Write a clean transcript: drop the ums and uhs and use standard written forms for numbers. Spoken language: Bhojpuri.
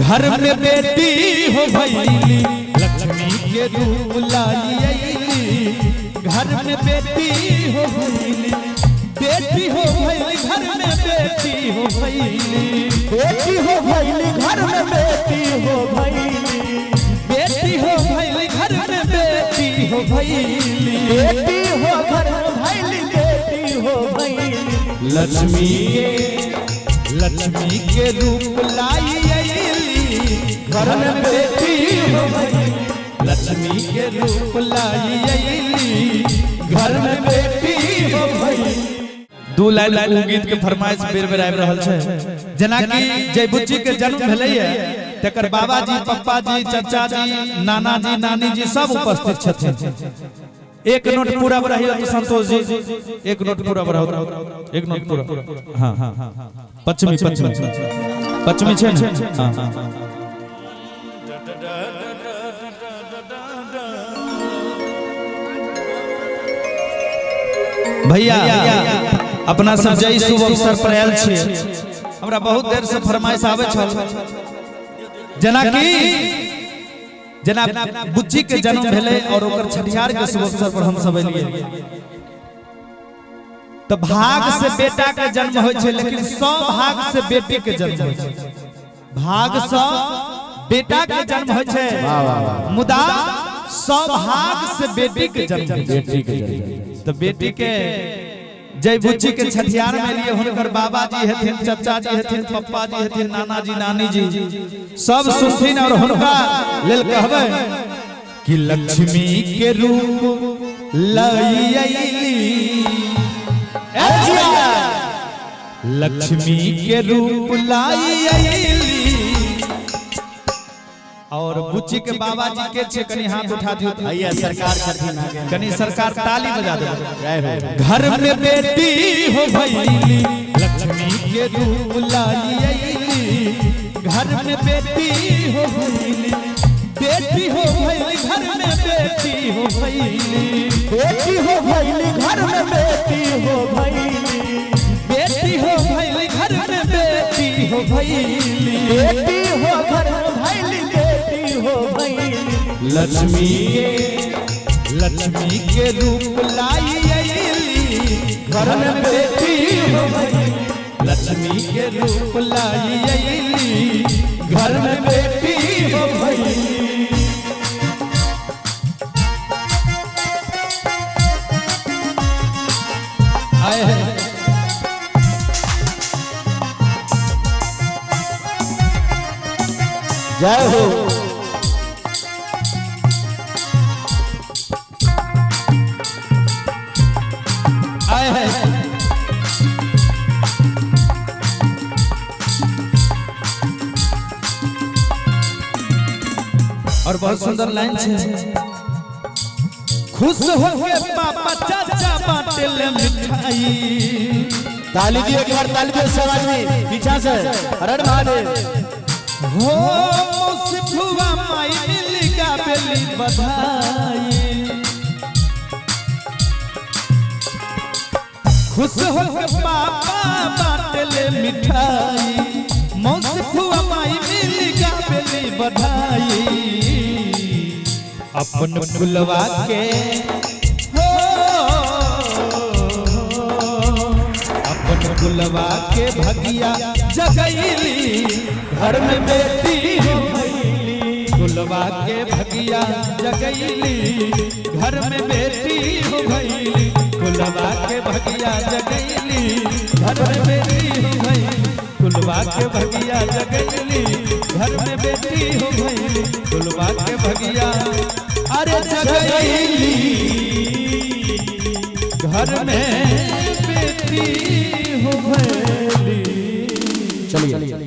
घर में बेटी हो भैली लक्ष्मी के रूप लाई घर में बेटी हो भैली बेटी हो भैली घर में बेटी हो भैली बेटी हो भैली घर में बेटी हो भैली बेटी हो भैली घर में बेटी हो भैली बेटी हो घर में भैली बेटी हो भैली लक्ष्मी के रूप लाई घर में बेटी हो भैली लक्ष्मी के रूप लाई घर में बेटी हो भैली। दू लाइन गीत के फरमाइश बेर बेर आबि रहल छै जेना कि जय बुच्ची के जन्म भेलै है तकर बाबा जी पप्पा जी चाचा जी नाना जी नानी जी सब उपस्थित छथिन। एक नोट पूरा रही तो संतोष जी एक नोट पूरा रहो एक नोट पूरा हां हां पश्चिमी छै हां भैया अपना सब जय शुभ अवसर पर आयल छी हमरा बहुत देर से फरमाइश आवे छल जेना बुच्ची के जन्म भेले और ओकर छठियार के शुभ अवसर पर हम सब एलिए तो भाग से बेटा के जन्म होय छै लेकिन सब भाग से बेटी के जन्म होय छै भाग से बेटा के जन्म होय छै मुदा सब भाग से बेटी के जन्म तो बेटी के जय बुच्ची के छठियार में लिए हुनकर बाबा जी हथिन चाचा जी हथिन पप्पा जी हथिन नाना जी नानी जी सब सुनथिन और हुनका लेल कहबे कि लक्ष्मी के रूप लई लक्ष्मी के रूप लाई और बुच्ची के बाबा जी के छे कनी हाथ उठा दियो भैया सरकार छथिन कनी सरकार ताली बजा दे घर में बेटी हो भैली लक्ष्मी के रूप लाई घर में बेटी हो भैली बेटी हो भैली घर में बेटी हो भैली बेटी हो भैली घर में बेटी हो भैली बेटी हो भैली घर में बेटी हो भैली बेटी हो घर में भैली हो भैली लक्ष्मी के रूप लाई घर में बेटी हो भैली लक्ष्मी के रूप लाई घर में बेटी हो भैली। आए हैं जय हो आए हैं और बहुत सुंदर लाइन है खुश हो के पापा चाचा बाटे ले मिठाई ताली दिए एक बार ताली दिए सब आदमी पीछा से हरण महादेव हो मुसफुआ माई मिल गा बेली बधाई खुश हो के पापा बाटे ले मिठाई मुसफुआ माई मिल गा बेली बधाई अपन फुलवा के हो अपन फुलवा के भगिया जगैली घर में बेटी हो भैली फुलवा के भगिया जगैली घर में बेटी हो भैली फुलवा के भगिया जगैली घर में बेटी हो भैली फुलवा के भगिया जगैली घर में बेटी हो भैली फुलवा के भगिया अरे जगैली घर में बेटी हो भैली। चलिए